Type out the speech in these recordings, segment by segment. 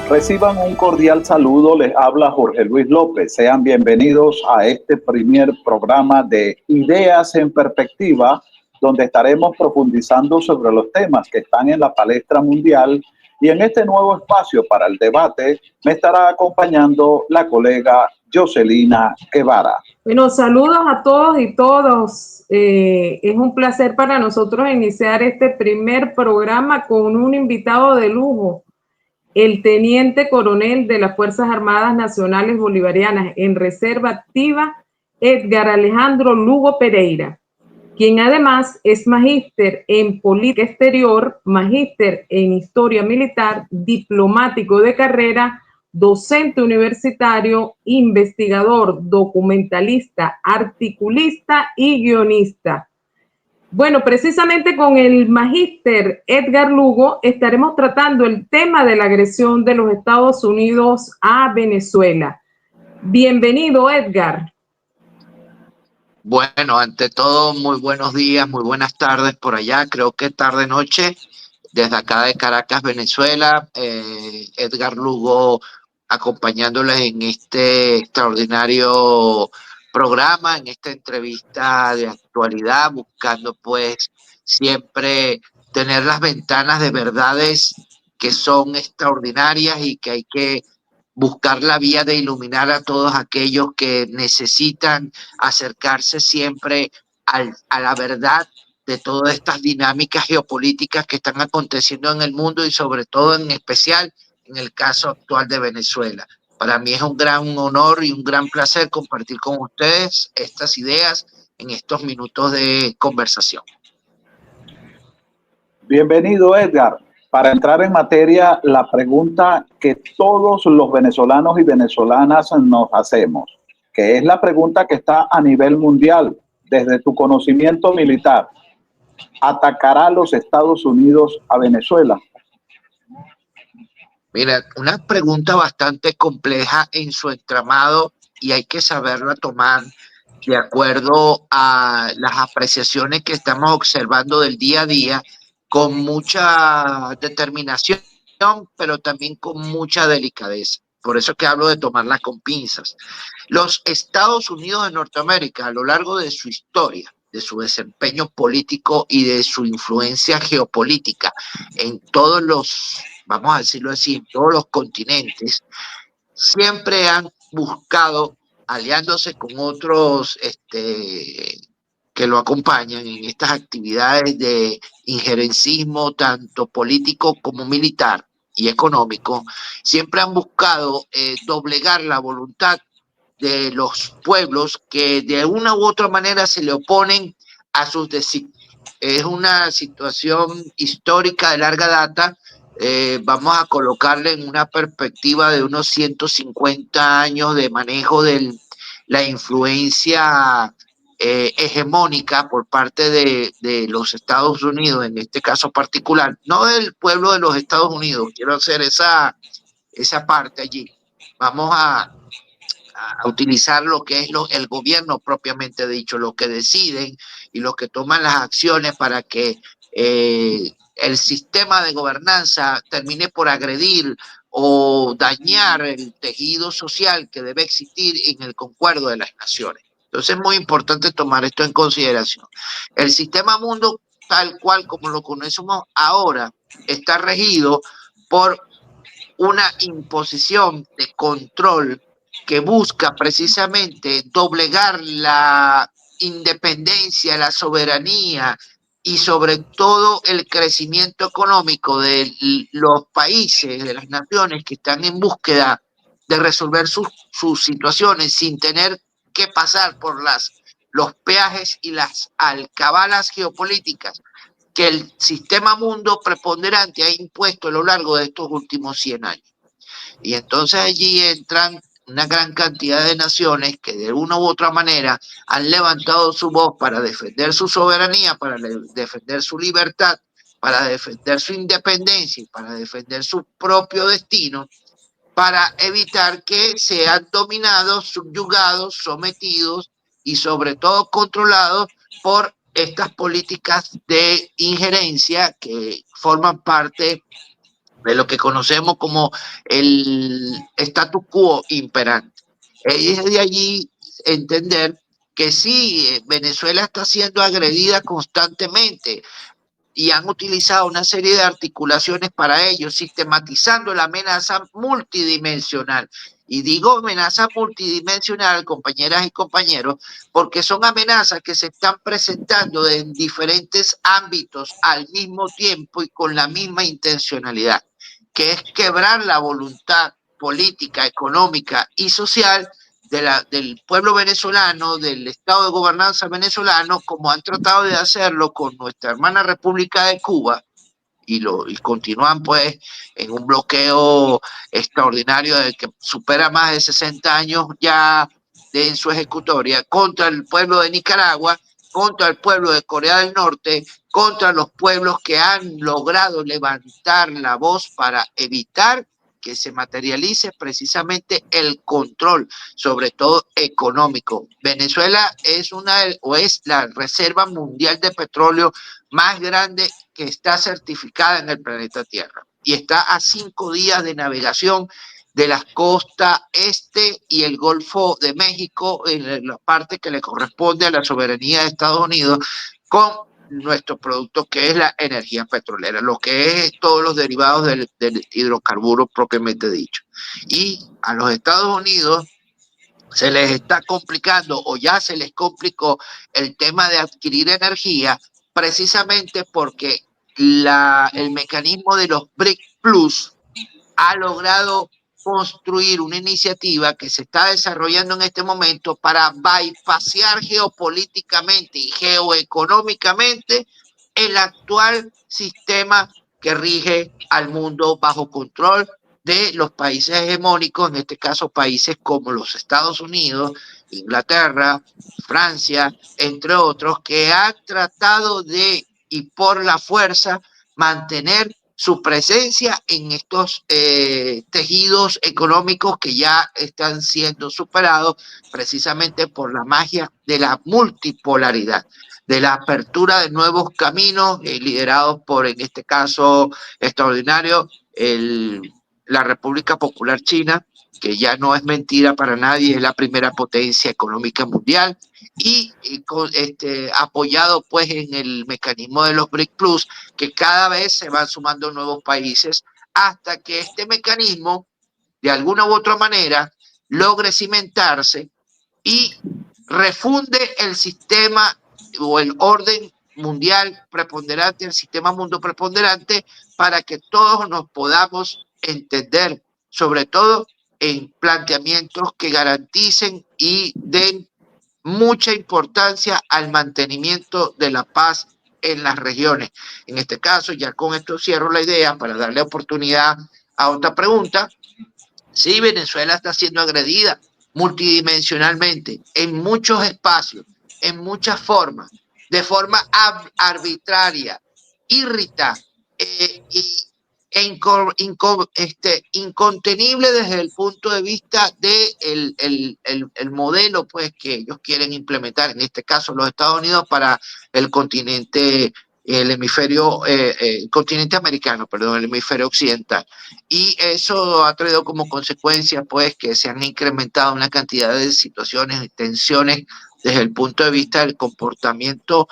Reciban un cordial saludo, les habla Jorge Luis López. Sean bienvenidos a este primer programa de Ideas en Perspectiva, donde estaremos profundizando sobre los temas que están en la palestra mundial. Y en este nuevo espacio para el debate me estará acompañando la colega Jocelina Guevara. Bueno, saludos a todos y todos. Es un placer para nosotros iniciar este primer programa con un invitado de lujo, el teniente coronel de las Fuerzas Armadas Nacionales Bolivarianas en Reserva Activa, Edgar Alejandro Lugo Pereira, quien además es magíster en política exterior, magíster en historia militar, diplomático de carrera, docente universitario, investigador, documentalista, articulista y guionista. Bueno, precisamente con el magíster Edgar Lugo estaremos tratando el tema de la agresión de los Estados Unidos a Venezuela. Bienvenido, Edgar. Bueno, ante todo, muy buenos días, muy buenas tardes por allá, creo que tarde-noche, desde acá de Caracas, Venezuela. Edgar Lugo acompañándoles en este extraordinario programa, en esta entrevista de actualidad, buscando pues siempre tener las ventanas de verdades que son extraordinarias y que hay que buscar la vía de iluminar a todos aquellos que necesitan acercarse siempre a la verdad de todas estas dinámicas geopolíticas que están aconteciendo en el mundo y sobre todo en especial en el caso actual de Venezuela. Para mí es un gran honor y un gran placer compartir con ustedes estas ideas en estos minutos de conversación. Bienvenido, Edgar. Para entrar en materia, la pregunta que todos los venezolanos y venezolanas nos hacemos, que es la pregunta que está a nivel mundial, desde tu conocimiento militar, ¿atacará los Estados Unidos a Venezuela? Mira, una pregunta bastante compleja en su entramado y hay que saberla tomar de acuerdo a las apreciaciones que estamos observando del día a día, con mucha determinación, pero también con mucha delicadeza. Por eso que hablo de tomarla con pinzas. Los Estados Unidos de Norteamérica, a lo largo de su historia, de su desempeño político y de su influencia geopolítica en todos los, vamos a decirlo así, en todos los continentes, siempre han buscado, aliándose con otros que lo acompañan en estas actividades de injerencismo, tanto político como militar y económico, siempre han buscado doblegar la voluntad de los pueblos que de una u otra manera se le oponen a sus designios. Es una situación histórica de larga data. Vamos a colocarle en una perspectiva de unos 150 años de manejo de la influencia hegemónica por parte de los Estados Unidos, en este caso particular, no del pueblo de los Estados Unidos, quiero hacer esa parte allí. Vamos a utilizar lo que es el gobierno propiamente dicho, lo que deciden y los que toman las acciones para que el sistema de gobernanza termine por agredir o dañar el tejido social que debe existir en el concuerdo de las naciones. Entonces es muy importante tomar esto en consideración. El sistema mundo, tal cual como lo conocemos ahora, está regido por una imposición de control que busca precisamente doblegar la independencia, la soberanía y sobre todo el crecimiento económico de los países, de las naciones que están en búsqueda de resolver sus situaciones sin tener que pasar por los peajes y las alcabalas geopolíticas que el sistema mundo preponderante ha impuesto a lo largo de estos últimos 100 años. Y entonces allí entran una gran cantidad de naciones que de una u otra manera han levantado su voz para defender su soberanía, para defender su libertad, para defender su independencia y para defender su propio destino, para evitar que sean dominados, subyugados, sometidos y sobre todo controlados por estas políticas de injerencia que forman parte de lo que conocemos como el status quo imperante. Es de allí entender que sí, Venezuela está siendo agredida constantemente y han utilizado una serie de articulaciones para ello, sistematizando la amenaza multidimensional. Y digo amenaza multidimensional, compañeras y compañeros, porque son amenazas que se están presentando en diferentes ámbitos al mismo tiempo y con la misma intencionalidad, que es quebrar la voluntad política, económica y social del pueblo venezolano, del estado de gobernanza venezolano, como han tratado de hacerlo con nuestra hermana República de Cuba, y continúan pues en un bloqueo extraordinario de que supera más de 60 años ya en su ejecutoria, contra el pueblo de Nicaragua, contra el pueblo de Corea del Norte, contra los pueblos que han logrado levantar la voz para evitar que se materialice precisamente el control, sobre todo económico. Venezuela es la reserva mundial de petróleo más grande que está certificada en el planeta Tierra y está a 5 días de navegación de la costa este y el Golfo de México, en la parte que le corresponde a la soberanía de Estados Unidos, con nuestro producto que es la energía petrolera, lo que es todos los derivados del hidrocarburo propiamente dicho. Y a los Estados Unidos se les está complicando o ya se les complicó el tema de adquirir energía precisamente porque el mecanismo de los BRIC Plus ha logrado construir una iniciativa que se está desarrollando en este momento para bypasear geopolíticamente y geoeconómicamente el actual sistema que rige al mundo bajo control de los países hegemónicos, en este caso países como los Estados Unidos, Inglaterra, Francia, entre otros, que han tratado de, y por la fuerza, mantener su presencia en estos tejidos económicos que ya están siendo superados precisamente por la magia de la multipolaridad, de la apertura de nuevos caminos liderados por, en este caso extraordinario, la República Popular China, que ya no es mentira para nadie, es la primera potencia económica mundial, y apoyado pues en el mecanismo de los BRIC Plus, que cada vez se van sumando nuevos países hasta que este mecanismo, de alguna u otra manera, logre cimentarse y refunde el sistema o el orden mundial preponderante, el sistema mundo preponderante, para que todos nos podamos entender, sobre todo en planteamientos que garanticen y den mucha importancia al mantenimiento de la paz en las regiones. En este caso, ya con esto cierro la idea para darle oportunidad a otra pregunta. Sí, Venezuela está siendo agredida multidimensionalmente en muchos espacios, en muchas formas, de forma arbitraria, irrita incontenible desde el punto de vista de el modelo pues, que ellos quieren implementar, en este caso los Estados Unidos, para el continente, el continente americano, perdón, el hemisferio occidental. Y eso ha traído como consecuencia pues que se han incrementado una cantidad de situaciones y tensiones desde el punto de vista del comportamiento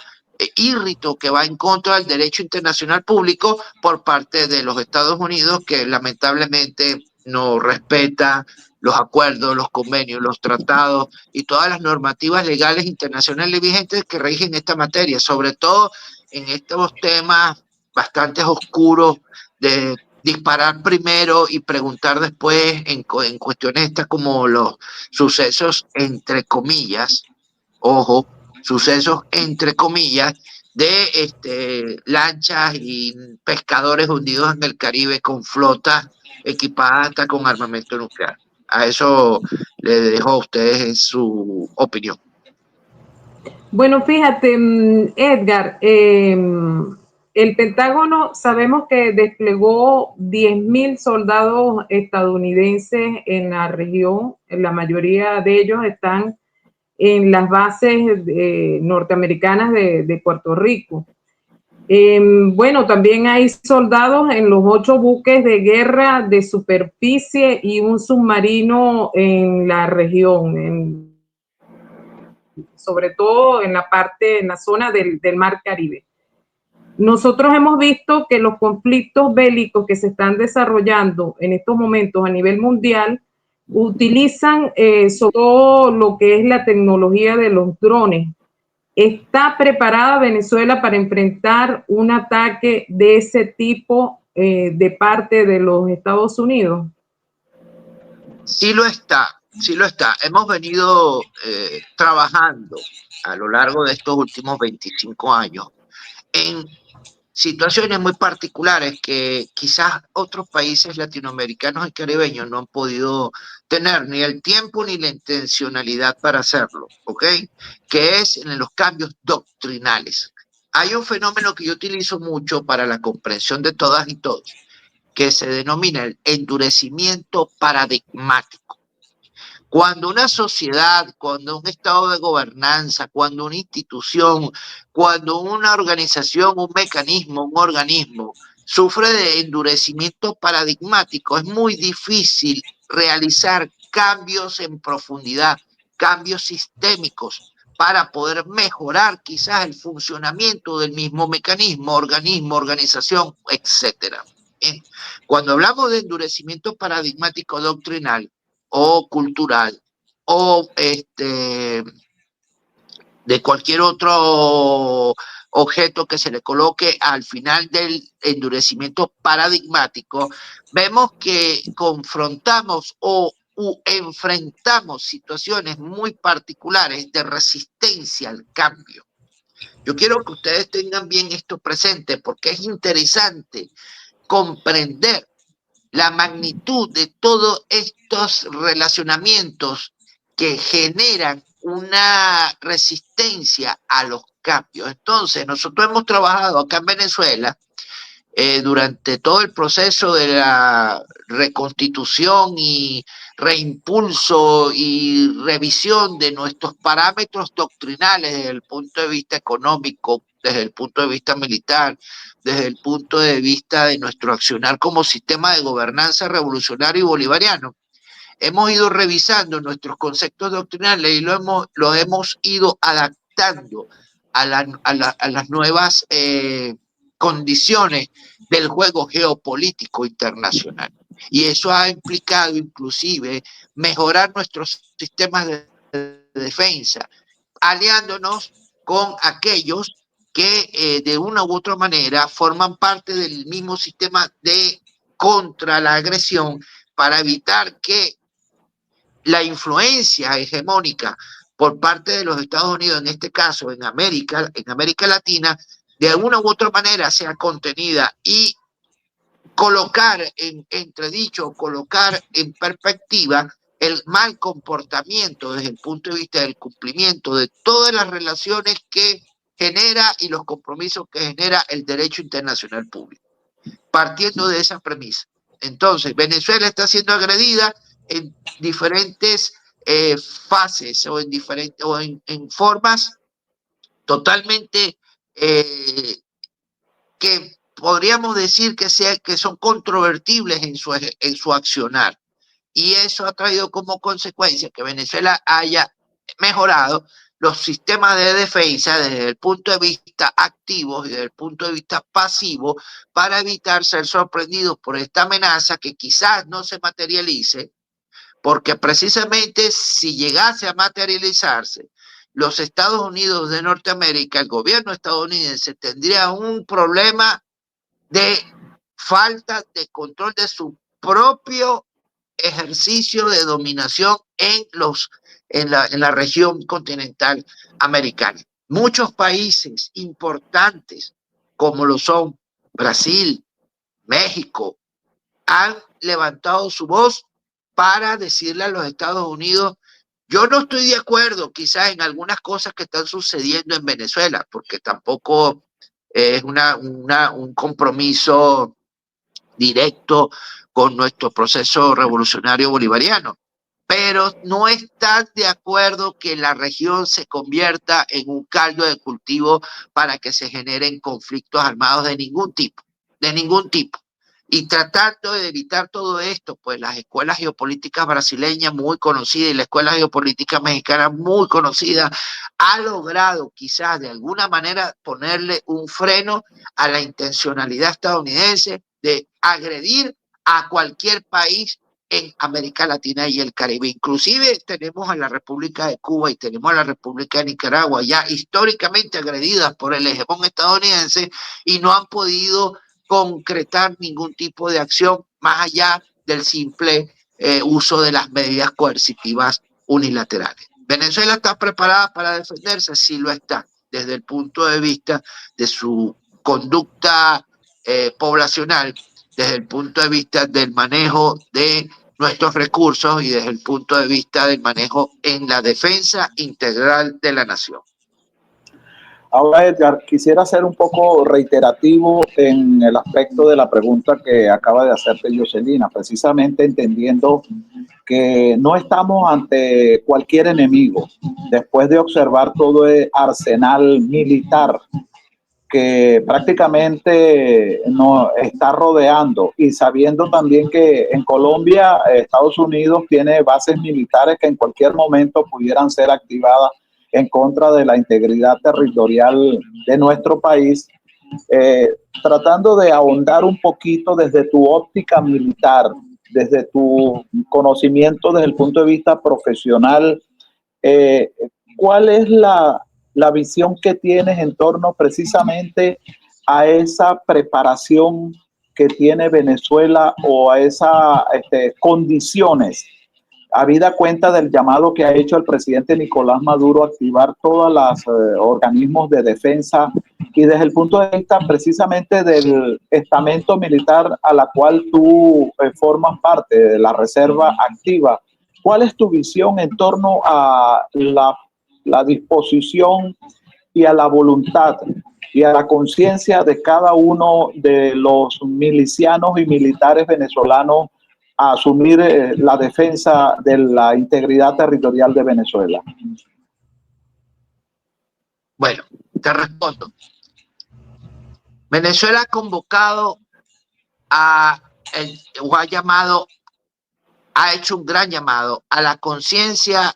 írrito que va en contra del derecho internacional público por parte de los Estados Unidos, que lamentablemente no respeta los acuerdos, los convenios, los tratados y todas las normativas legales internacionales vigentes que rigen esta materia, sobre todo en estos temas bastante oscuros de disparar primero y preguntar después en cuestiones estas como los sucesos entre comillas, ojo, sucesos entre comillas, de lanchas y pescadores hundidos en el Caribe con flotas equipadas hasta con armamento nuclear. A eso le dejo a ustedes su opinión. Bueno, fíjate, Edgar, el Pentágono sabemos que desplegó 10.000 soldados estadounidenses en la región, la mayoría de ellos están en las bases norteamericanas de Puerto Rico. Bueno, también hay soldados en los 8 buques de guerra de superficie y un submarino en la región, sobre todo en la zona del Mar Caribe. Nosotros hemos visto que los conflictos bélicos que se están desarrollando en estos momentos a nivel mundial utilizan sobre todo lo que es la tecnología de los drones. ¿Está preparada Venezuela para enfrentar un ataque de ese tipo de parte de los Estados Unidos? Sí lo está, sí lo está. Hemos venido trabajando a lo largo de estos últimos 25 años en situaciones muy particulares que quizás otros países latinoamericanos y caribeños no han podido tener ni el tiempo ni la intencionalidad para hacerlo, ¿ok? Que es en los cambios doctrinales. Hay un fenómeno que yo utilizo mucho para la comprensión de todas y todos, que se denomina el endurecimiento paradigmático. Cuando una sociedad, cuando un estado de gobernanza, cuando una institución, cuando una organización, un mecanismo, un organismo sufre de endurecimiento paradigmático, es muy difícil realizar cambios en profundidad, cambios sistémicos para poder mejorar quizás el funcionamiento del mismo mecanismo, organismo, organización, etcétera. Cuando hablamos de endurecimiento paradigmático doctrinal, o cultural, o de cualquier otro objeto que se le coloque al final del endurecimiento paradigmático, vemos que confrontamos o enfrentamos situaciones muy particulares de resistencia al cambio. Yo quiero que ustedes tengan bien esto presente porque es interesante comprender la magnitud de todos estos relacionamientos que generan una resistencia a los cambios. Entonces, nosotros hemos trabajado acá en Venezuela durante todo el proceso de la reconstitución y reimpulso y revisión de nuestros parámetros doctrinales desde el punto de vista económico, desde el punto de vista militar, desde el punto de vista de nuestro accionar como sistema de gobernanza revolucionario y bolivariano. Hemos ido revisando nuestros conceptos doctrinales y lo hemos ido adaptando a las nuevas condiciones del juego geopolítico internacional. Y eso ha implicado inclusive mejorar nuestros sistemas de defensa, aliándonos con aquellos que de una u otra manera forman parte del mismo sistema de contra la agresión para evitar que la influencia hegemónica por parte de los Estados Unidos, en este caso en América Latina, de alguna u otra manera sea contenida y colocar en entredicho, colocar en perspectiva el mal comportamiento desde el punto de vista del cumplimiento de todas las relaciones que genera y los compromisos que genera el derecho internacional público, partiendo de esa premisa. Entonces, Venezuela está siendo agredida en diferentes fases o en formas totalmente que podríamos decir que son controvertibles en su accionar. Y eso ha traído como consecuencia que Venezuela haya mejorado los sistemas de defensa desde el punto de vista activo y desde el punto de vista pasivo para evitar ser sorprendidos por esta amenaza que quizás no se materialice, porque precisamente si llegase a materializarse, los Estados Unidos de Norteamérica, el gobierno estadounidense tendría un problema de falta de control de su propio ejercicio de dominación en la región continental americana. Muchos países importantes, como lo son Brasil, México, han levantado su voz para decirle a los Estados Unidos: yo no estoy de acuerdo quizás en algunas cosas que están sucediendo en Venezuela, porque tampoco es un compromiso directo con nuestro proceso revolucionario bolivariano. pero no están de acuerdo que la región se convierta en un caldo de cultivo para que se generen conflictos armados de ningún tipo, de ningún tipo. Y tratando de evitar todo esto, pues las escuelas geopolíticas brasileñas muy conocidas y la escuela geopolítica mexicana muy conocida ha logrado quizás de alguna manera ponerle un freno a la intencionalidad estadounidense de agredir a cualquier país en América Latina y el Caribe. Inclusive tenemos a la República de Cuba y tenemos a la República de Nicaragua ya históricamente agredidas por el hegemón estadounidense y no han podido concretar ningún tipo de acción más allá del simple uso de las medidas coercitivas unilaterales. ¿Venezuela está preparada para defenderse? Sí lo está, desde el punto de vista de su conducta poblacional, desde el punto de vista del manejo de nuestros recursos y desde el punto de vista del manejo en la defensa integral de la nación. Ahora, Edgar, quisiera ser un poco reiterativo en el aspecto de la pregunta que acaba de hacerte Jocelyn, precisamente entendiendo que no estamos ante cualquier enemigo. Después de observar todo el arsenal militar que prácticamente nos está rodeando y sabiendo también que en Colombia, Estados Unidos tiene bases militares que en cualquier momento pudieran ser activadas en contra de la integridad territorial de nuestro país, tratando de ahondar un poquito desde tu óptica militar, desde tu conocimiento desde el punto de vista profesional, ¿cuál es la visión que tienes en torno precisamente a esa preparación que tiene Venezuela o a esas condiciones, habida cuenta del llamado que ha hecho el presidente Nicolás Maduro a activar todos los organismos de defensa y desde el punto de vista precisamente del estamento militar a la cual tú formas parte, de la reserva activa? ¿Cuál es tu visión en torno a la disposición y a la voluntad y a la conciencia de cada uno de los milicianos y militares venezolanos a asumir la defensa de la integridad territorial de Venezuela? Bueno, te respondo. Venezuela ha convocado ha hecho un gran llamado a la conciencia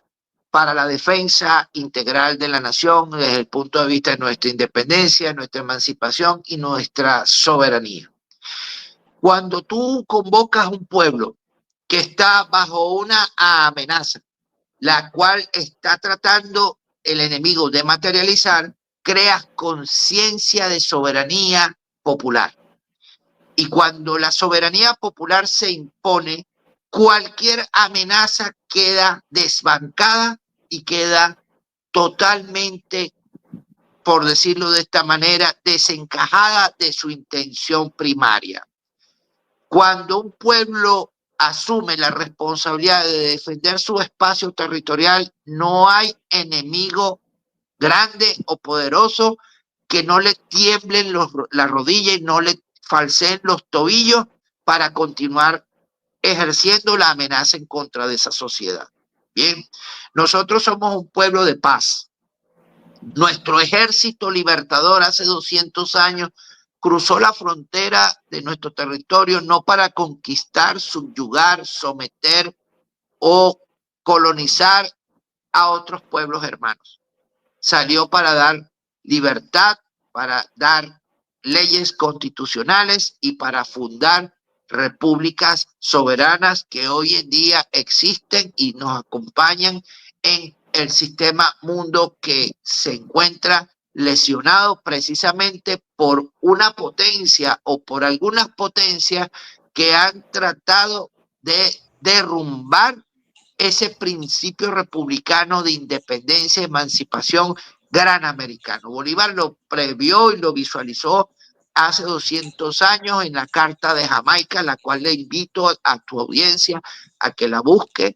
para la defensa integral de la nación desde el punto de vista de nuestra independencia, nuestra emancipación y nuestra soberanía. Cuando tú convocas a un pueblo que está bajo una amenaza, la cual está tratando el enemigo de materializar, creas conciencia de soberanía popular. Y cuando la soberanía popular se impone, cualquier amenaza queda desbancada y queda totalmente, por decirlo de esta manera, desencajada de su intención primaria. Cuando un pueblo asume la responsabilidad de defender su espacio territorial, no hay enemigo grande o poderoso que no le tiemblen las rodillas y no le falseen los tobillos para continuar ejerciendo la amenaza en contra de esa sociedad. Bien, nosotros somos un pueblo de paz. Nuestro ejército libertador hace 200 años cruzó la frontera de nuestro territorio no para conquistar, subyugar, someter o colonizar a otros pueblos hermanos. Salió para dar libertad, para dar leyes constitucionales y para fundar repúblicas soberanas que hoy en día existen y nos acompañan en el sistema mundo que se encuentra lesionado precisamente por una potencia o por algunas potencias que han tratado de derrumbar ese principio republicano de independencia, emancipación gran americano. Bolívar lo previó y lo visualizó hace 200 años en la Carta de Jamaica, la cual le invito a tu audiencia a que la busque.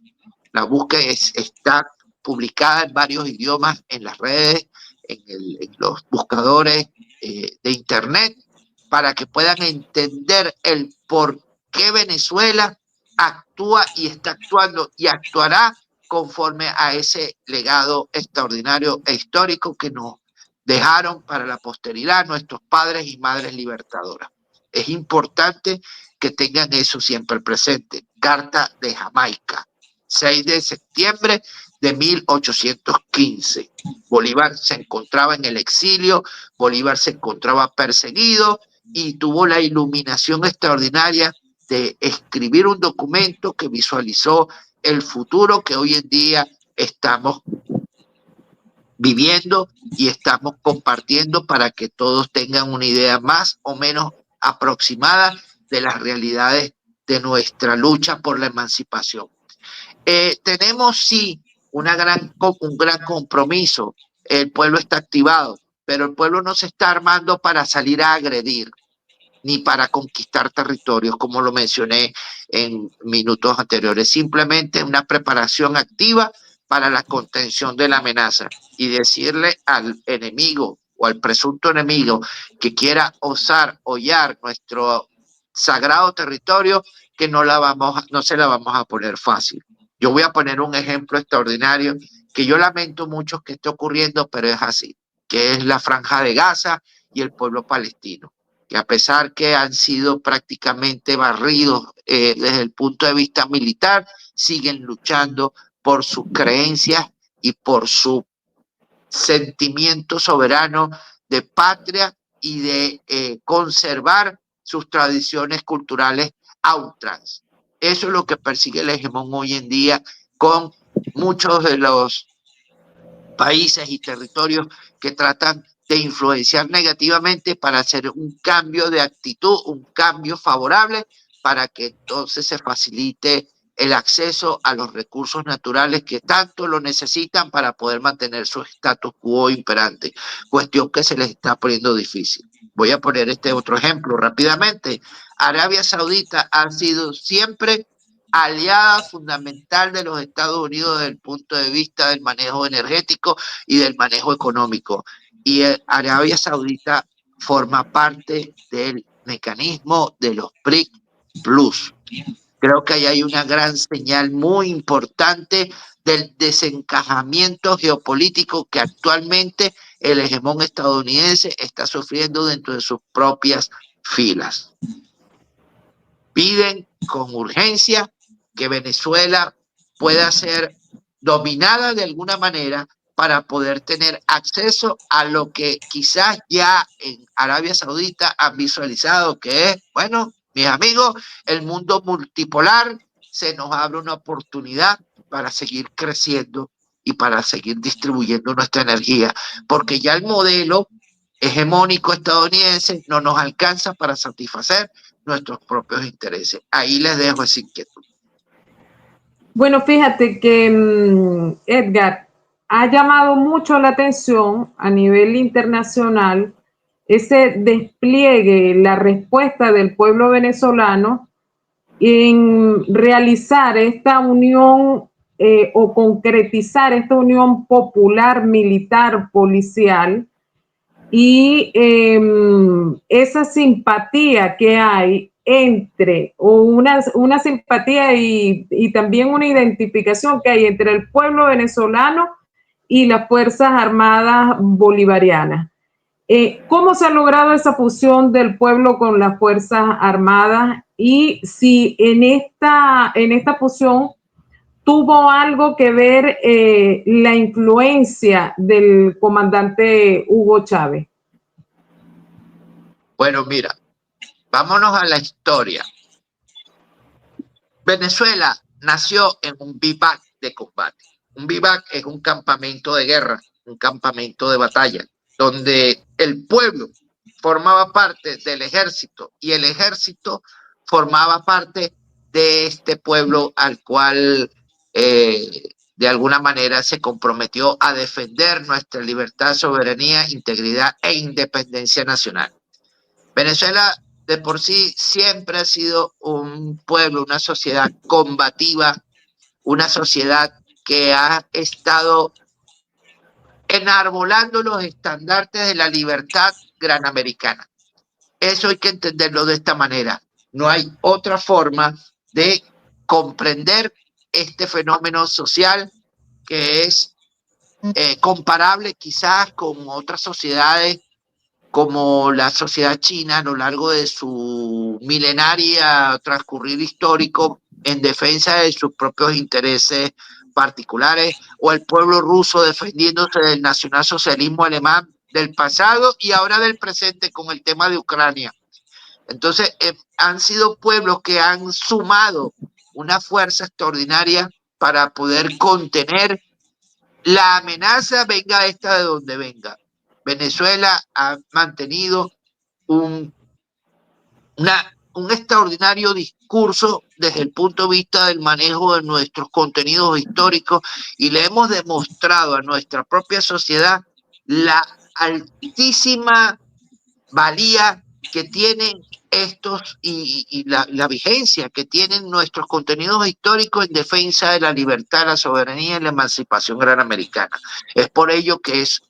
La busque, está publicada en varios idiomas en las redes, en los buscadores de internet, para que puedan entender el por qué Venezuela actúa y está actuando y actuará conforme a ese legado extraordinario e histórico que nos dejaron para la posteridad nuestros padres y madres libertadoras. Es importante que tengan eso siempre presente. Carta de Jamaica, 6 de septiembre de 1815. Bolívar se encontraba en el exilio, Bolívar se encontraba perseguido y tuvo la iluminación extraordinaria de escribir un documento que visualizó el futuro que hoy en día estamos viviendo y estamos compartiendo para que todos tengan una idea más o menos aproximada de las realidades de nuestra lucha por la emancipación. Tenemos sí un gran compromiso, el pueblo está activado, pero el pueblo no se está armando para salir a agredir ni para conquistar territorios, como lo mencioné en minutos anteriores, simplemente una preparación activa para la contención de la amenaza y decirle al enemigo o al presunto enemigo que quiera osar hollar nuestro sagrado territorio que no se la vamos a poner fácil. Yo voy a poner un ejemplo extraordinario que yo lamento mucho que esté ocurriendo, pero es así, que es la Franja de Gaza y el pueblo palestino, que a pesar que han sido prácticamente barridos desde el punto de vista militar, siguen luchando por sus creencias y por su sentimiento soberano de patria y de conservar sus tradiciones culturales a ultranza. Eso es lo que persigue el hegemón hoy en día con muchos de los países y territorios que tratan de influenciar negativamente para hacer un cambio de actitud, un cambio favorable para que entonces se facilite el acceso a los recursos naturales que tanto lo necesitan para poder mantener su status quo imperante, cuestión que se les está poniendo difícil. Voy a poner este otro ejemplo rápidamente. Arabia Saudita ha sido siempre aliada fundamental de los Estados Unidos desde el punto de vista del manejo energético y del manejo económico. Y Arabia Saudita forma parte del mecanismo de los BRIC Plus. Creo que ahí hay una gran señal muy importante del desencajamiento geopolítico que actualmente el hegemón estadounidense está sufriendo dentro de sus propias filas. Piden con urgencia que Venezuela pueda ser dominada de alguna manera para poder tener acceso a lo que quizás ya en Arabia Saudita han visualizado, que es, bueno, mis amigos, el mundo multipolar, se nos abre una oportunidad para seguir creciendo y para seguir distribuyendo nuestra energía, porque ya el modelo hegemónico estadounidense no nos alcanza para satisfacer nuestros propios intereses. Ahí les dejo esa inquietud. Bueno, fíjate que Edgar, ha llamado mucho la atención a nivel internacional ese despliegue, la respuesta del pueblo venezolano en realizar esta unión o concretizar esta unión popular, militar, policial, y esa simpatía que hay entre, o una simpatía y también una identificación que hay entre el pueblo venezolano y las Fuerzas Armadas Bolivarianas. ¿Cómo se ha logrado esa fusión del pueblo con las Fuerzas Armadas? Y si en esta fusión tuvo algo que ver la influencia del comandante Hugo Chávez. Bueno, mira, vámonos a la historia. Venezuela nació en un vivac de combate. Un vivac es un campamento de guerra, un campamento de batalla, donde el pueblo formaba parte del ejército y el ejército formaba parte de este pueblo al cual de alguna manera se comprometió a defender nuestra libertad, soberanía, integridad e independencia nacional. Venezuela de por sí siempre ha sido un pueblo, una sociedad combativa, una sociedad que ha estado enarbolando los estandartes de la libertad granamericana. Eso hay que entenderlo de esta manera. No hay otra forma de comprender este fenómeno social que es comparable quizás con otras sociedades como la sociedad china a lo largo de su milenaria transcurrir histórico en defensa de sus propios intereses particulares, o el pueblo ruso defendiéndose del nacionalsocialismo alemán del pasado y ahora del presente con el tema de Ucrania. Entonces, han sido pueblos que han sumado una fuerza extraordinaria para poder contener la amenaza, venga esta de donde venga. Venezuela ha mantenido un extraordinario discurso desde el punto de vista del manejo de nuestros contenidos históricos, y le hemos demostrado a nuestra propia sociedad la altísima valía que tienen estos y la vigencia que tienen nuestros contenidos históricos en defensa de la libertad, la soberanía y la emancipación gran americana. Es por ello que es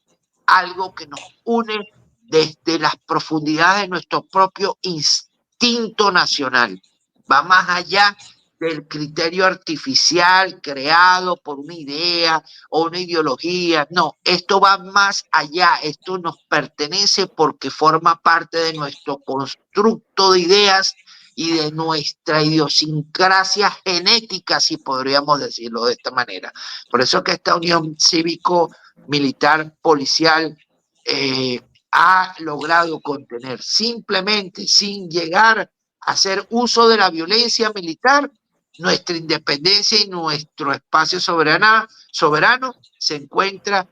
algo que nos une desde las profundidades de nuestro propio instinto nacional. Va más allá del criterio artificial creado por una idea o una ideología. No, esto va más allá, esto nos pertenece porque forma parte de nuestro constructo de ideas y de nuestra idiosincrasia genética, si podríamos decirlo de esta manera. Por eso que esta unión cívico-militar policial ha logrado contener, simplemente sin llegar a hacer uso de la violencia militar, nuestra independencia y nuestro espacio soberano se encuentra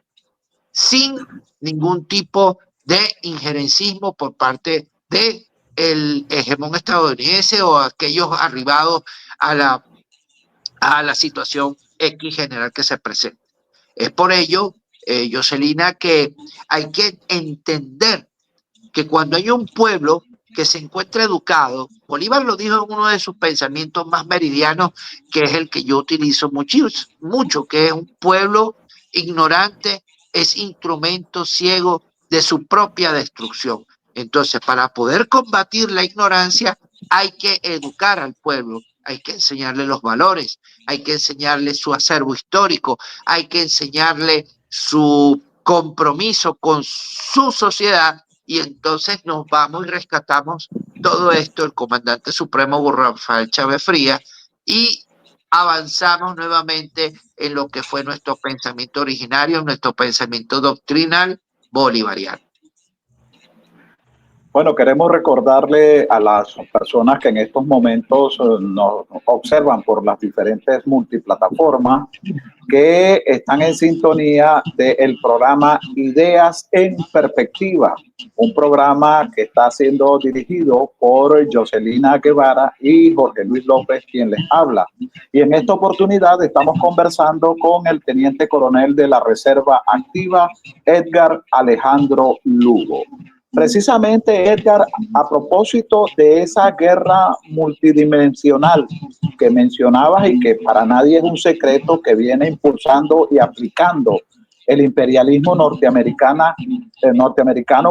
sin ningún tipo de injerencismo por parte del hegemón estadounidense o aquellos arribados a la situación X general que se presenta. Es por ello, Jocelina, que hay que entender que cuando hay un pueblo que se encuentra educado, Bolívar lo dijo en uno de sus pensamientos más meridianos, que es el que yo utilizo mucho, que es un pueblo ignorante, es instrumento ciego de su propia destrucción. Entonces, para poder combatir la ignorancia, hay que educar al pueblo, hay que enseñarle los valores, hay que enseñarle su acervo histórico, hay que enseñarle su compromiso con su sociedad, y entonces nos vamos y rescatamos todo esto, el comandante supremo Rafael Chávez Frías, y avanzamos nuevamente en lo que fue nuestro pensamiento originario, nuestro pensamiento doctrinal bolivariano. Bueno, queremos recordarle a las personas que en estos momentos nos observan por las diferentes multiplataformas que están en sintonía del programa Ideas en Perspectiva, un programa que está siendo dirigido por Jocelina Guevara y Jorge Luis López, quien les habla. Y en esta oportunidad estamos conversando con el teniente coronel de la Reserva Activa, Edgar Alejandro Lugo. Precisamente, Edgar, a propósito de esa guerra multidimensional que mencionabas y que para nadie es un secreto, que viene impulsando y aplicando el imperialismo norteamericano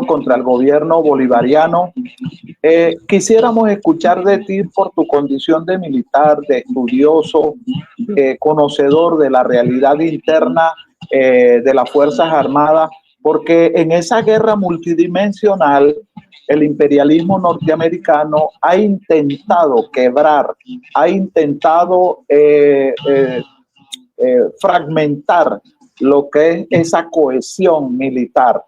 contra el gobierno bolivariano, quisiéramos escuchar de ti, por tu condición de militar, de estudioso, conocedor de la realidad interna de las Fuerzas Armadas, porque en esa guerra multidimensional el imperialismo norteamericano ha intentado quebrar, ha intentado fragmentar lo que es esa cohesión militar.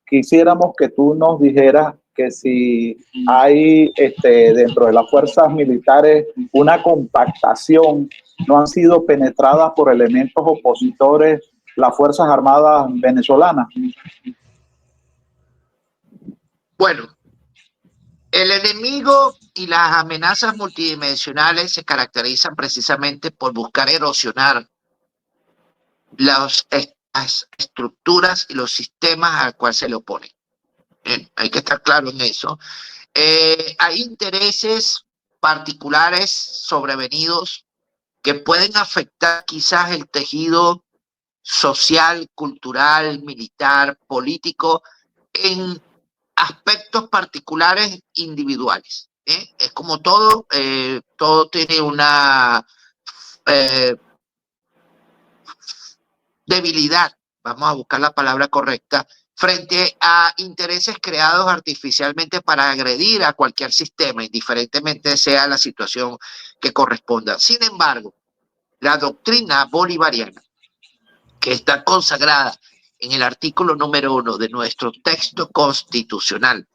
Quisiéramos que tú nos dijeras que si hay dentro de las fuerzas militares una compactación, no han sido penetradas por elementos opositores las Fuerzas Armadas venezolanas. Bueno, el enemigo y las amenazas multidimensionales se caracterizan precisamente por buscar erosionar las estructuras y los sistemas al cual se le oponen. Hay que estar claro en eso. Hay intereses particulares sobrevenidos que pueden afectar quizás el tejido social, cultural, militar, político, en aspectos particulares individuales. Es como todo, todo tiene una debilidad, vamos a buscar la palabra correcta, frente a intereses creados artificialmente para agredir a cualquier sistema, indiferentemente sea la situación que corresponda. Sin embargo, la doctrina bolivariana, que está consagrada en el artículo número 1 de nuestro texto constitucional,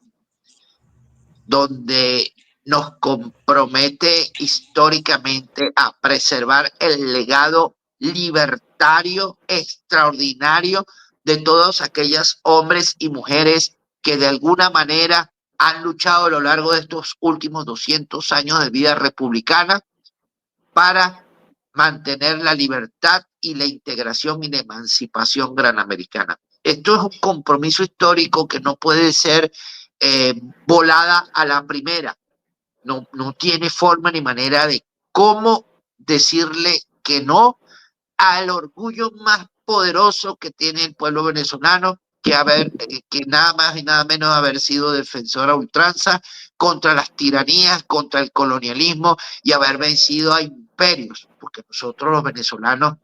donde nos compromete históricamente a preservar el legado libertario extraordinario de todos aquellos hombres y mujeres que de alguna manera han luchado a lo largo de estos últimos 200 años de vida republicana para mantener la libertad y la integración y la emancipación granamericana. Esto es un compromiso histórico que no puede ser volada a la primera. No tiene forma ni manera de cómo decirle que no al orgullo más poderoso que tiene el pueblo venezolano, que nada más y nada menos haber sido defensor a ultranza contra las tiranías, contra el colonialismo y haber vencido a imperios, porque nosotros los venezolanos,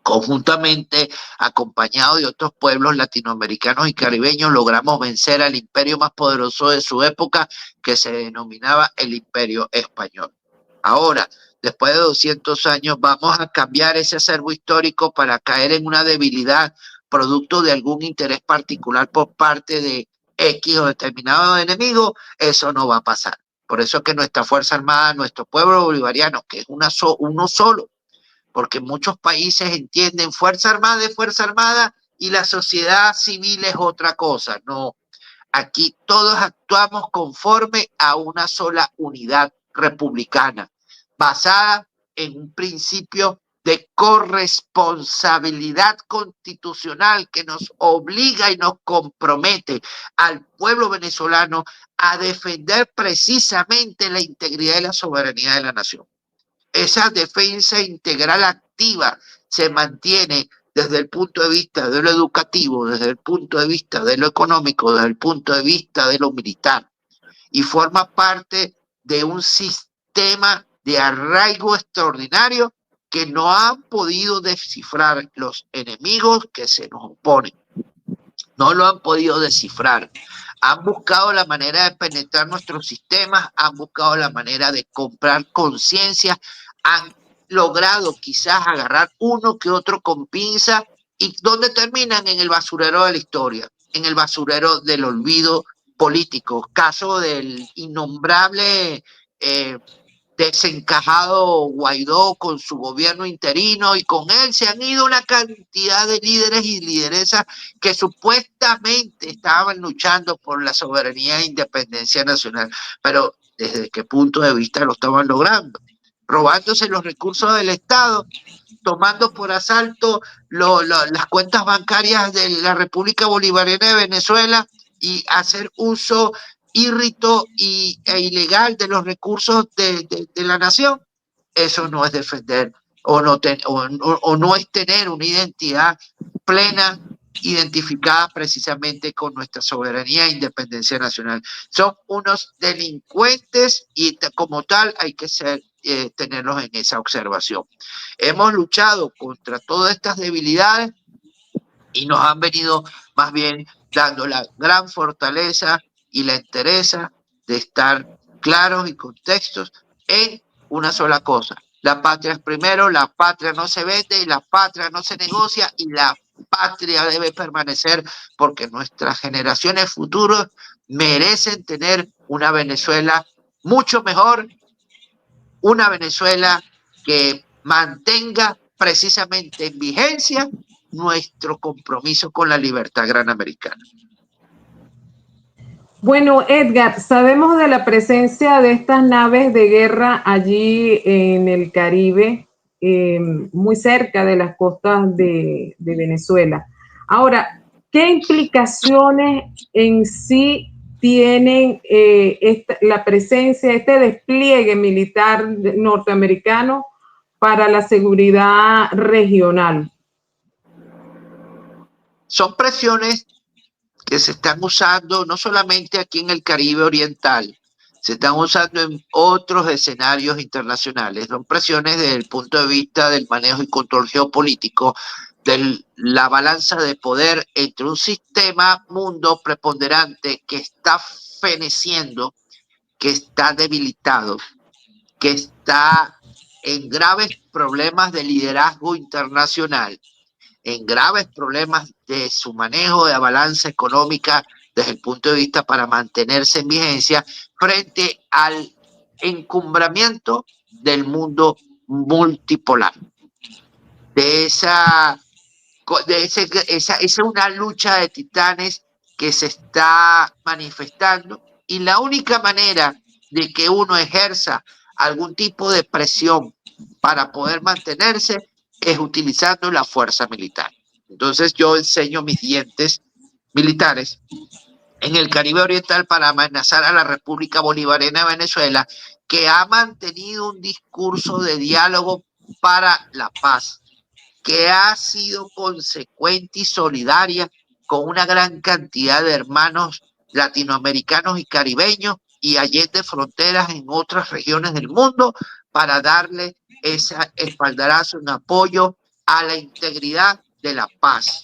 conjuntamente, acompañados de otros pueblos latinoamericanos y caribeños, logramos vencer al imperio más poderoso de su época, que se denominaba el Imperio Español. Ahora, después de 200 años, vamos a cambiar ese acervo histórico para caer en una debilidad producto de algún interés particular por parte de X o determinado enemigo. Eso no va a pasar. Por eso es que nuestra Fuerza Armada, nuestro pueblo bolivariano, que es uno solo, porque muchos países entienden Fuerza Armada es Fuerza Armada y la sociedad civil es otra cosa. No, aquí todos actuamos conforme a una sola unidad republicana, basada en un principio de corresponsabilidad constitucional que nos obliga y nos compromete al pueblo venezolano a defender precisamente la integridad y la soberanía de la nación. Esa defensa integral activa se mantiene desde el punto de vista de lo educativo, desde el punto de vista de lo económico, desde el punto de vista de lo militar, y forma parte de un sistema de arraigo extraordinario que no han podido descifrar los enemigos que se nos oponen. No lo han podido descifrar. Han buscado la manera de penetrar nuestros sistemas, han buscado la manera de comprar conciencia, han logrado quizás agarrar uno que otro con pinza. ¿Y dónde terminan? En el basurero de la historia, en el basurero del olvido político. Caso del innombrable desencajado Guaidó con su gobierno interino, y con él se han ido una cantidad de líderes y lideresas que supuestamente estaban luchando por la soberanía e independencia nacional, pero ¿desde qué punto de vista lo estaban logrando? Robándose los recursos del Estado, tomando por asalto las cuentas bancarias de la República Bolivariana de Venezuela y hacer uso írrito e ilegal de los recursos de la nación. Eso no es defender o no es tener una identidad plena, identificada precisamente con nuestra soberanía e independencia nacional. Son unos delincuentes y como tal hay que tenerlos en esa observación. Hemos luchado contra todas estas debilidades y nos han venido más bien dando la gran fortaleza y la entereza de estar claros y contextos en una sola cosa. La patria es primero, la patria no se vende, la patria no se negocia y la patria debe permanecer, porque nuestras generaciones futuras merecen tener una Venezuela mucho mejor, una Venezuela que mantenga precisamente en vigencia nuestro compromiso con la libertad granamericana. Bueno, Edgar, sabemos de la presencia de estas naves de guerra allí en el Caribe, muy cerca de las costas de Venezuela. Ahora, ¿qué implicaciones en sí tienen la presencia, este despliegue militar norteamericano para la seguridad regional? Son presiones que se están usando no solamente aquí en el Caribe oriental, se están usando en otros escenarios internacionales. Son presiones desde el punto de vista del manejo y control geopolítico, de la balanza de poder entre un sistema mundo preponderante que está feneciendo, que está debilitado, que está en graves problemas de liderazgo internacional, en graves problemas de su manejo de la balanza económica desde el punto de vista para mantenerse en vigencia frente al encumbramiento del mundo multipolar. Esa es una lucha de titanes que se está manifestando, y la única manera de que uno ejerza algún tipo de presión para poder mantenerse es utilizando la fuerza militar. Entonces yo enseño mis dientes militares en el Caribe Oriental para amenazar a la República Bolivariana de Venezuela, que ha mantenido un discurso de diálogo para la paz, que ha sido consecuente y solidaria con una gran cantidad de hermanos latinoamericanos y caribeños y allende fronteras en otras regiones del mundo, para darle ese espaldarazo en apoyo a la integridad de la paz.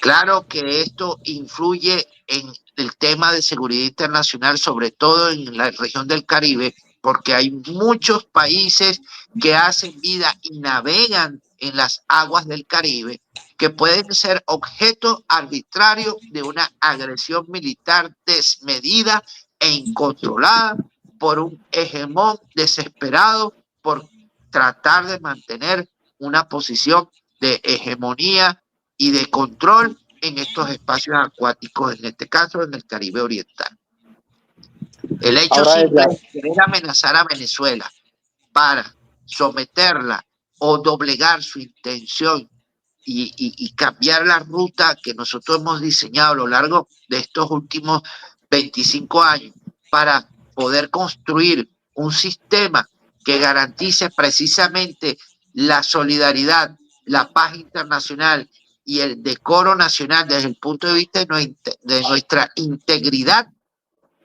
Claro que esto influye en el tema de seguridad internacional, sobre todo en la región del Caribe, porque hay muchos países que hacen vida y navegan en las aguas del Caribe que pueden ser objeto arbitrario de una agresión militar desmedida e incontrolada por un hegemón desesperado por tratar de mantener una posición de hegemonía y de control en estos espacios acuáticos, en este caso en el Caribe Oriental. El hecho simple de querer amenazar a Venezuela para someterla o doblegar su intención y cambiar la ruta que nosotros hemos diseñado a lo largo de estos últimos 25 años para poder construir un sistema que garantice precisamente la solidaridad, la paz internacional y el decoro nacional desde el punto de vista de nuestra integridad,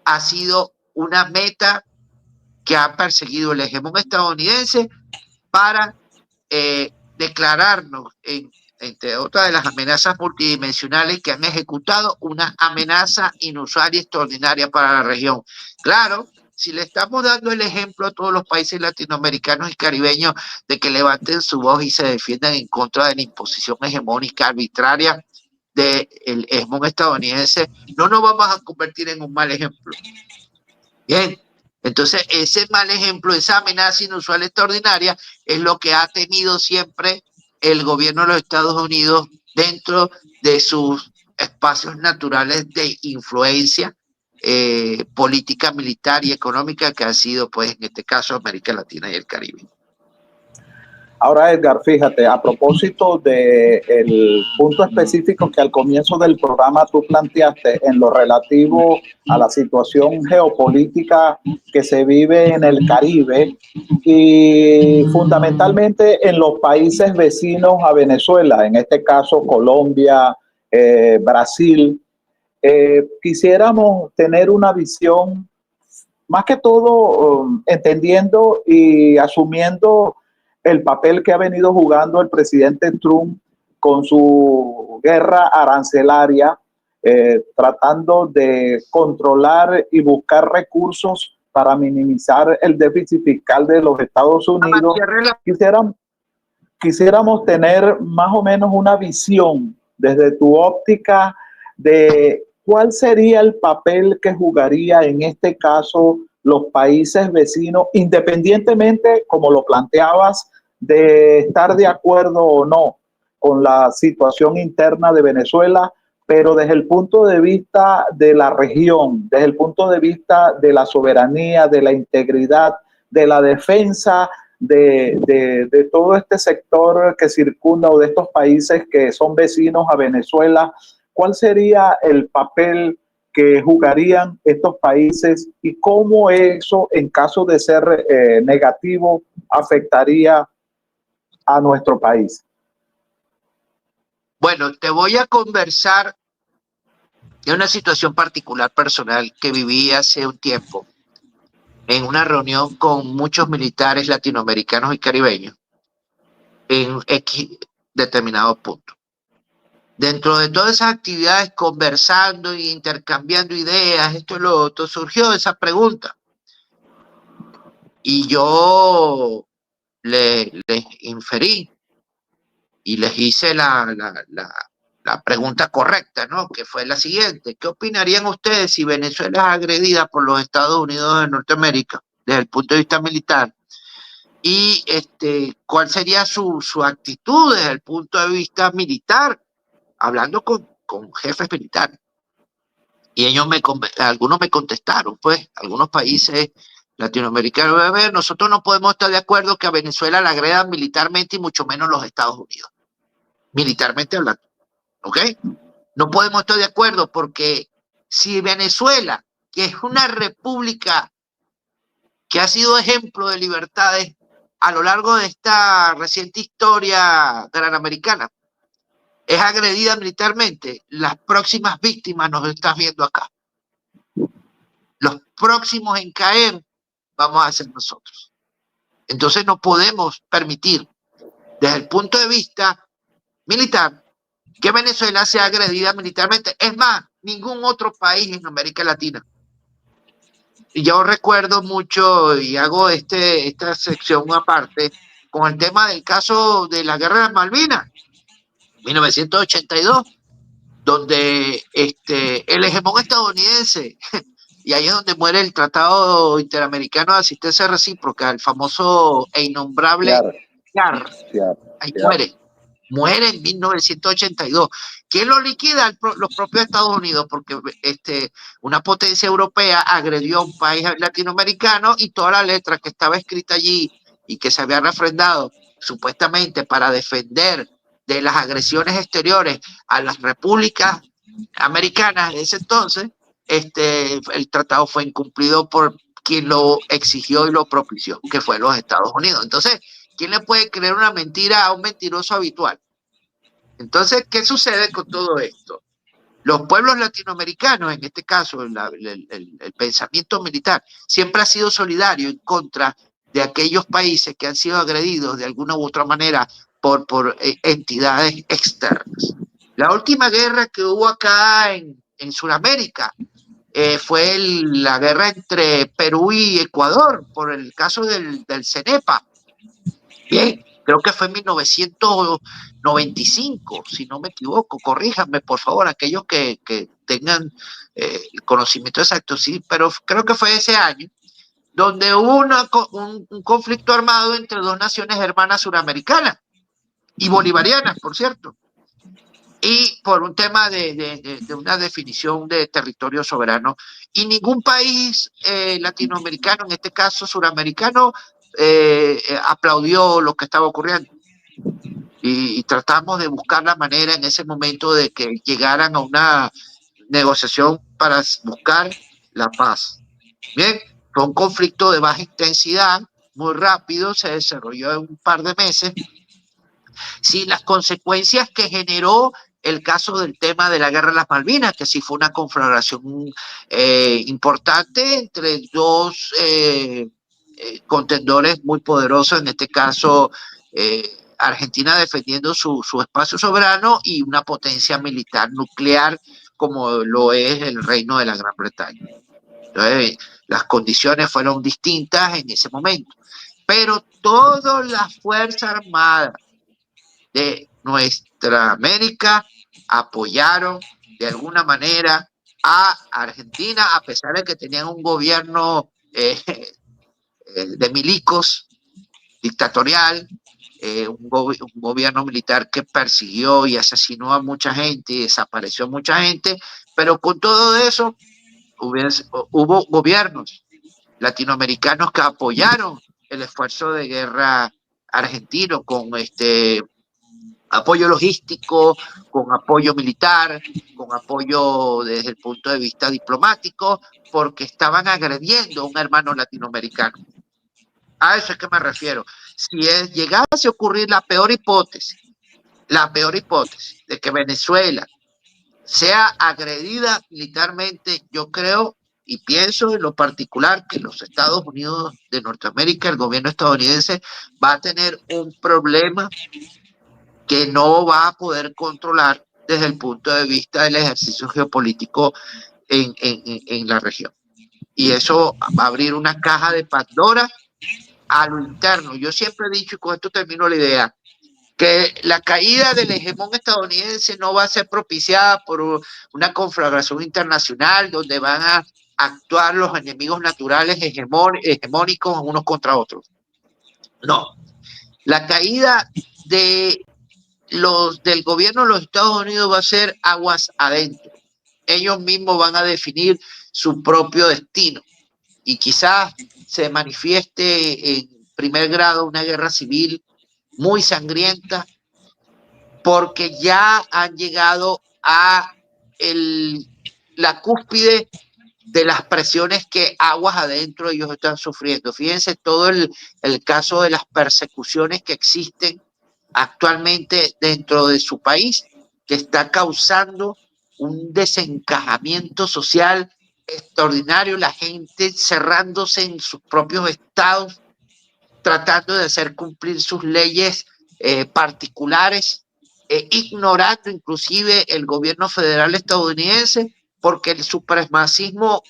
ha sido una meta que ha perseguido el hegemón estadounidense para declararnos, entre otras de las amenazas multidimensionales que han ejecutado, una amenaza inusual y extraordinaria para la región. Claro, si le estamos dando el ejemplo a todos los países latinoamericanos y caribeños de que levanten su voz y se defiendan en contra de la imposición hegemónica arbitraria del hegemón estadounidense, no nos vamos a convertir en un mal ejemplo. Bien, entonces ese mal ejemplo, esa amenaza inusual extraordinaria, es lo que ha tenido siempre el gobierno de los Estados Unidos dentro de sus espacios naturales de influencia política, militar y económica, que ha sido, pues, en este caso, América Latina y el Caribe. Ahora, Edgar, fíjate, a propósito del punto específico que al comienzo del programa tú planteaste en lo relativo a la situación geopolítica que se vive en el Caribe y fundamentalmente en los países vecinos a Venezuela, en este caso Colombia, Brasil, quisiéramos tener una visión, más que todo entendiendo y asumiendo el papel que ha venido jugando el presidente Trump con su guerra arancelaria, tratando de controlar y buscar recursos para minimizar el déficit fiscal de los Estados Unidos. Quisiéramos tener más o menos una visión desde tu óptica de cuál sería el papel que jugaría en este caso los países vecinos, independientemente, como lo planteabas, de estar de acuerdo o no con la situación interna de Venezuela, pero desde el punto de vista de la región, desde el punto de vista de la soberanía, de la integridad, de la defensa de todo este sector que circunda o de estos países que son vecinos a Venezuela, ¿cuál sería el papel que jugarían estos países y cómo eso, en caso de ser negativo, afectaría a nuestro país? Bueno, te voy a conversar de una situación particular personal que viví hace un tiempo en una reunión con muchos militares latinoamericanos y caribeños en X determinado punto. Dentro de todas esas actividades, conversando e intercambiando ideas, esto y lo otro, surgió esa pregunta. Y yo les inferí y les hice la pregunta correcta, ¿no? Que fue la siguiente: ¿qué opinarían ustedes si Venezuela es agredida por los Estados Unidos de Norteamérica desde el punto de vista militar? Y ¿cuál sería su actitud desde el punto de vista militar? Hablando con jefes militares. Y algunos me contestaron, pues, algunos países latinoamericanos: a ver, nosotros no podemos estar de acuerdo que a Venezuela la agredan militarmente y mucho menos los Estados Unidos, militarmente hablando, ¿ok? No podemos estar de acuerdo porque si Venezuela, que es una república que ha sido ejemplo de libertades a lo largo de esta reciente historia granamericana, es agredida militarmente, las próximas víctimas nos estás viendo acá. Los próximos en caer vamos a ser nosotros. Entonces no podemos permitir, desde el punto de vista militar, que Venezuela sea agredida militarmente. Es más, ningún otro país en América Latina. Y yo recuerdo mucho, y hago esta sección aparte, con el tema del caso de la Guerra de las Malvinas, 1982, donde el hegemón estadounidense, y ahí es donde muere el Tratado Interamericano de Asistencia Recíproca, el famoso e innombrable CAR, ahí muere en 1982. ¿Quién lo liquida? Los propios Estados Unidos, porque una potencia europea agredió a un país latinoamericano y toda la letra que estaba escrita allí y que se había refrendado supuestamente para defender de las agresiones exteriores a las repúblicas americanas de ese entonces, el tratado fue incumplido por quien lo exigió y lo propició, que fue los Estados Unidos. Entonces, ¿quién le puede creer una mentira a un mentiroso habitual? Entonces, ¿qué sucede con todo esto? Los pueblos latinoamericanos, en este caso, el pensamiento militar, siempre ha sido solidario en contra de aquellos países que han sido agredidos de alguna u otra manera por entidades externas. La última guerra que hubo acá en Sudamérica fue la guerra entre Perú y Ecuador por el caso del CENEPA. Bien, creo que fue en 1995, si no me equivoco. Corríjanme, por favor, aquellos que tengan el conocimiento exacto, sí, pero creo que fue ese año, donde hubo un conflicto armado entre dos naciones hermanas suramericanas y bolivarianas, por cierto, y por un tema de una definición de territorio soberano. Y ningún país latinoamericano, en este caso suramericano, aplaudió lo que estaba ocurriendo. Y tratamos de buscar la manera en ese momento de que llegaran a una negociación para buscar la paz. Bien, fue un conflicto de baja intensidad, muy rápido, se desarrolló en un par de meses, sin las consecuencias que generó el caso del tema de la Guerra de las Malvinas, que sí fue una conflagración importante entre dos contendores muy poderosos, en este caso Argentina defendiendo su espacio soberano y una potencia militar nuclear como lo es el Reino de la Gran Bretaña. Entonces, las condiciones fueron distintas en ese momento, pero todas las Fuerzas Armadas de nuestra América apoyaron de alguna manera a Argentina, a pesar de que tenían un gobierno de milicos, dictatorial, un gobierno militar que persiguió y asesinó a mucha gente y desapareció a mucha gente, pero con todo eso hubo gobiernos latinoamericanos que apoyaron el esfuerzo de guerra argentino con apoyo logístico, con apoyo militar, con apoyo desde el punto de vista diplomático, porque estaban agrediendo a un hermano latinoamericano. A eso es que me refiero. Si llegase a ocurrir la peor hipótesis de que Venezuela sea agredida militarmente, yo creo y pienso en lo particular que los Estados Unidos de Norteamérica, el gobierno estadounidense, va a tener un problema que no va a poder controlar desde el punto de vista del ejercicio geopolítico en la región. Y eso va a abrir una caja de Pandora a lo interno. Yo siempre he dicho, y con esto termino la idea, que la caída del hegemón estadounidense no va a ser propiciada por una conflagración internacional donde van a actuar los enemigos naturales hegemónicos unos contra otros. No, la caída del gobierno de los Estados Unidos va a ser aguas adentro. Ellos mismos van a definir su propio destino y quizás se manifieste en primer grado una guerra civil muy sangrienta, porque ya han llegado a la cúspide de las presiones que aguas adentro ellos están sufriendo. Fíjense todo el caso de las persecuciones que existen actualmente dentro de su país, que está causando un desencajamiento social extraordinario, la gente cerrándose en sus propios estados, tratando de hacer cumplir sus leyes particulares, ignorando inclusive el gobierno federal estadounidense, porque el supremacismo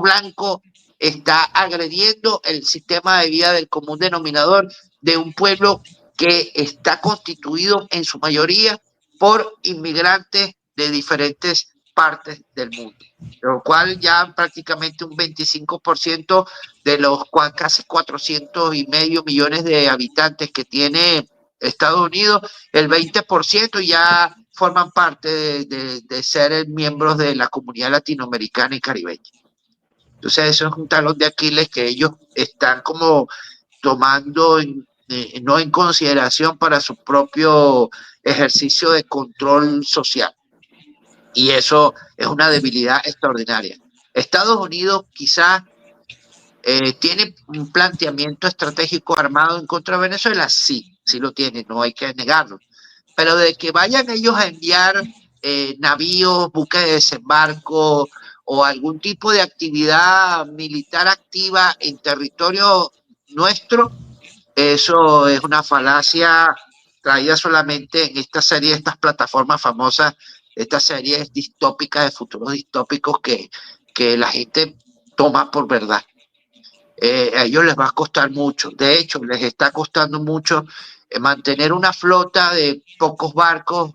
blanco está agrediendo el sistema de vida del común denominador de un pueblo que está constituido en su mayoría por inmigrantes de diferentes partes del mundo, lo cual ya prácticamente un 25% de los casi 400.5 millones de habitantes que tiene Estados Unidos, el 20% ya forman parte de ser miembros de la comunidad latinoamericana y caribeña. Entonces eso es un talón de Aquiles que ellos están como tomando no en consideración para su propio ejercicio de control social. Y eso es una debilidad extraordinaria. Estados Unidos quizás ¿tiene un planteamiento estratégico armado en contra de Venezuela? Sí, sí lo tiene, no hay que negarlo. Pero de que vayan ellos a enviar navíos, buques de desembarco o algún tipo de actividad militar activa en territorio nuestro, eso es una falacia traída solamente en esta serie, estas plataformas famosas, estas series distópicas de futuros distópicos que la gente toma por verdad. A ellos les va a costar mucho. De hecho, les está costando mucho mantener una flota de pocos barcos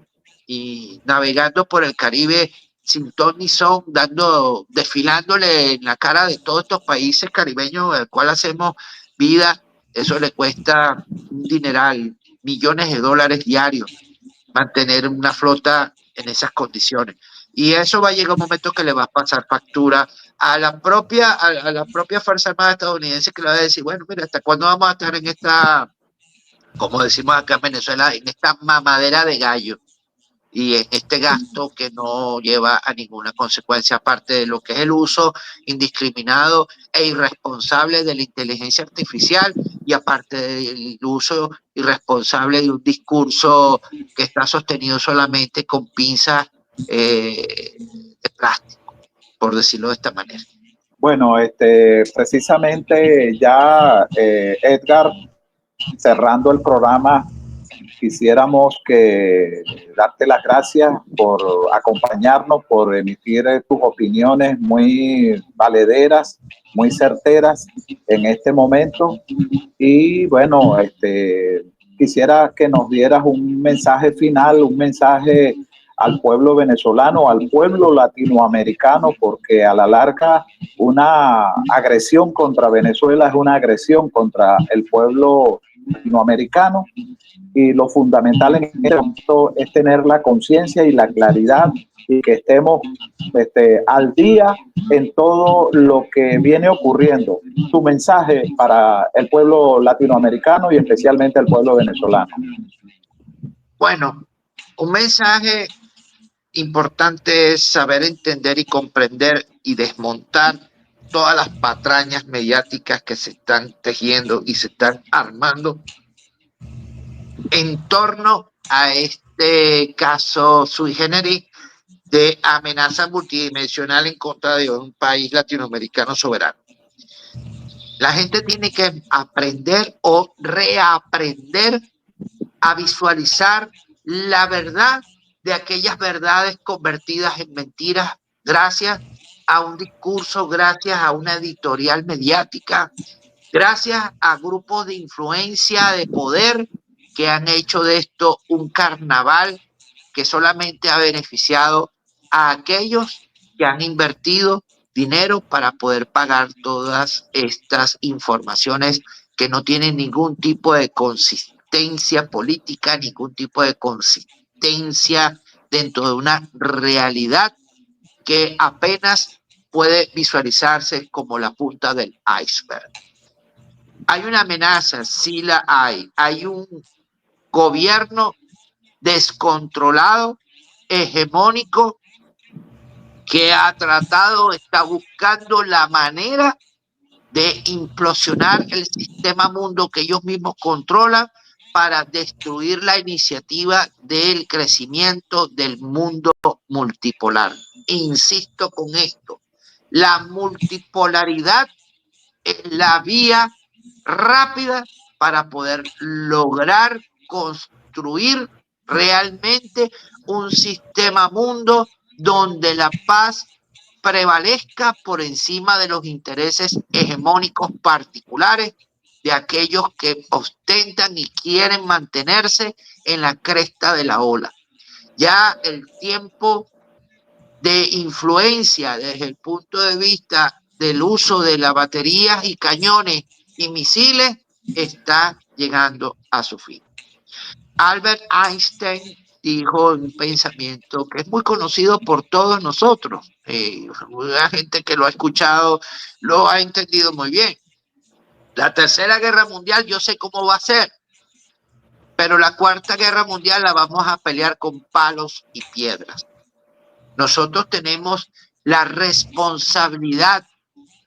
y navegando por el Caribe sin ton ni son, desfilándole en la cara de todos estos países caribeños al cual hacemos vida. Eso le cuesta un dineral, millones de dólares diarios, mantener una flota en esas condiciones. Y eso va a llegar un momento que le va a pasar factura a la propia Fuerza Armada estadounidense, que le va a decir, bueno, mira, ¿hasta cuándo vamos a estar en esta, como decimos acá en Venezuela, en esta mamadera de gallo? Y en este gasto que no lleva a ninguna consecuencia, aparte de lo que es el uso indiscriminado e irresponsable de la inteligencia artificial y aparte del uso irresponsable de un discurso que está sostenido solamente con pinzas de plástico, por decirlo de esta manera. Bueno, precisamente ya, Edgar, cerrando el programa, quisiéramos darte las gracias por acompañarnos, por emitir tus opiniones muy valederas, muy certeras en este momento. Y bueno, quisiera que nos dieras un mensaje final, un mensaje al pueblo venezolano, al pueblo latinoamericano, porque a la larga una agresión contra Venezuela es una agresión contra el pueblo latinoamericano, y lo fundamental en este momento es tener la conciencia y la claridad y que estemos al día en todo lo que viene ocurriendo. Tu mensaje para el pueblo latinoamericano y especialmente el pueblo venezolano. Bueno, un mensaje importante es saber entender y comprender y desmontar todas las patrañas mediáticas que se están tejiendo y se están armando en torno a este caso sui generis de amenaza multidimensional en contra de un país latinoamericano soberano. La gente tiene que aprender o reaprender a visualizar la verdad de aquellas verdades convertidas en mentiras gracias a un discurso, gracias a una editorial mediática, gracias a grupos de influencia, de poder, que han hecho de esto un carnaval que solamente ha beneficiado a aquellos que han invertido dinero para poder pagar todas estas informaciones que no tienen ningún tipo de consistencia política, ningún tipo de consistencia dentro de una realidad que apenas puede visualizarse como la punta del iceberg. Hay una amenaza, sí la hay. Hay un gobierno descontrolado, hegemónico, que ha tratado, está buscando la manera de implosionar el sistema mundo que ellos mismos controlan para destruir la iniciativa del crecimiento del mundo multipolar. Insisto con esto, la multipolaridad es la vía rápida para poder lograr construir realmente un sistema mundo donde la paz prevalezca por encima de los intereses hegemónicos particulares de aquellos que ostentan y quieren mantenerse en la cresta de la ola. Ya el tiempo de influencia desde el punto de vista del uso de las baterías y cañones y misiles está llegando a su fin. Albert Einstein dijo un pensamiento que es muy conocido por todos nosotros. La gente que lo ha escuchado lo ha entendido muy bien. La Tercera Guerra Mundial yo sé cómo va a ser, pero la Cuarta Guerra Mundial la vamos a pelear con palos y piedras. Nosotros tenemos la responsabilidad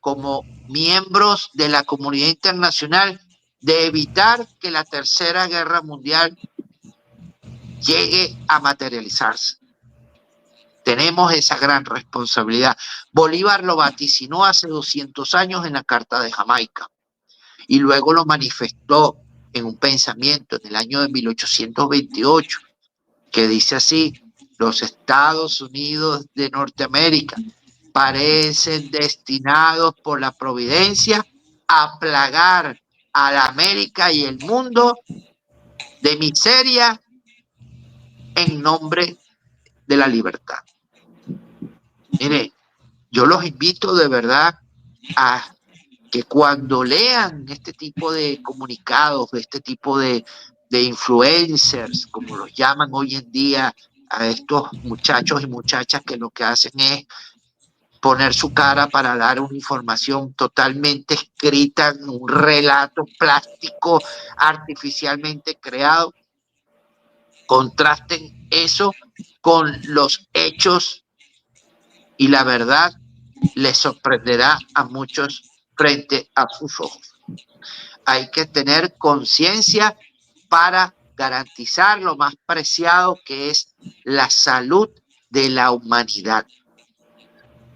como miembros de la comunidad internacional de evitar que la Tercera Guerra Mundial llegue a materializarse. Tenemos esa gran responsabilidad. Bolívar lo vaticinó hace 200 años en la Carta de Jamaica y luego lo manifestó en un pensamiento en el año de 1828 que dice así: los Estados Unidos de Norteamérica parecen destinados por la providencia a plagar a la América y el mundo de miseria en nombre de la libertad. Mire, yo los invito de verdad a que cuando lean este tipo de comunicados, este tipo de influencers, como los llaman hoy en día a estos muchachos y muchachas que lo que hacen es poner su cara para dar una información totalmente escrita, un relato plástico artificialmente creado, contrasten eso con los hechos y la verdad les sorprenderá a muchos frente a sus ojos. Hay que tener conciencia para garantizar lo más preciado, que es la salud de la humanidad.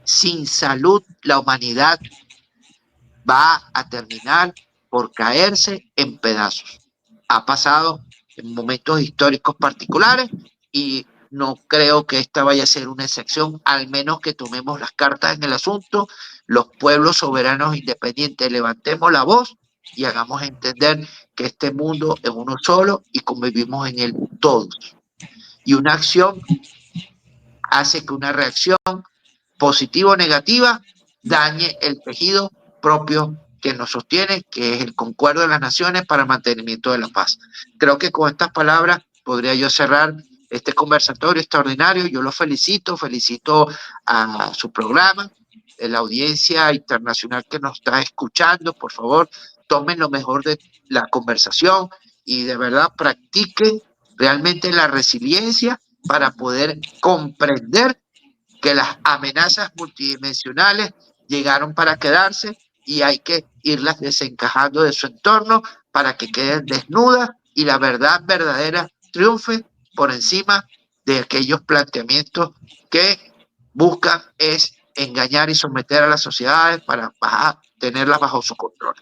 Sin salud, la humanidad va a terminar por caerse en pedazos. Ha pasado en momentos históricos particulares y no creo que esta vaya a ser una excepción, al menos que tomemos las cartas en el asunto, los pueblos soberanos independientes levantemos la voz y hagamos entender que este mundo es uno solo y convivimos en él todos. Y una acción hace que una reacción positiva o negativa dañe el tejido propio que nos sostiene, que es el concuerdo de las naciones para el mantenimiento de la paz. Creo que con estas palabras podría yo cerrar este conversatorio extraordinario. Yo lo felicito a su programa, a la audiencia internacional que nos está escuchando. Por favor, tomen lo mejor de la conversación y de verdad practiquen realmente la resiliencia para poder comprender que las amenazas multidimensionales llegaron para quedarse y hay que irlas desencajando de su entorno para que queden desnudas y la verdad verdadera triunfe por encima de aquellos planteamientos que buscan es engañar y someter a las sociedades para tenerlas bajo su control.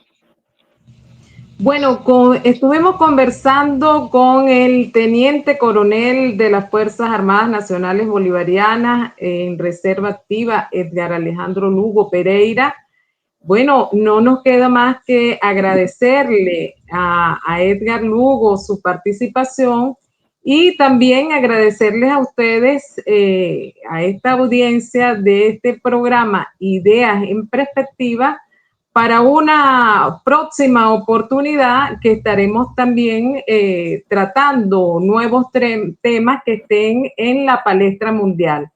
Bueno, estuvimos conversando con el teniente coronel de las Fuerzas Armadas Nacionales Bolivarianas en reserva activa, Edgar Alejandro Lugo Pereira. Bueno, no nos queda más que agradecerle a Edgar Lugo su participación y también agradecerles a ustedes, a esta audiencia de este programa Ideas en Perspectiva, para una próxima oportunidad que estaremos también tratando nuevos temas que estén en la palestra mundial.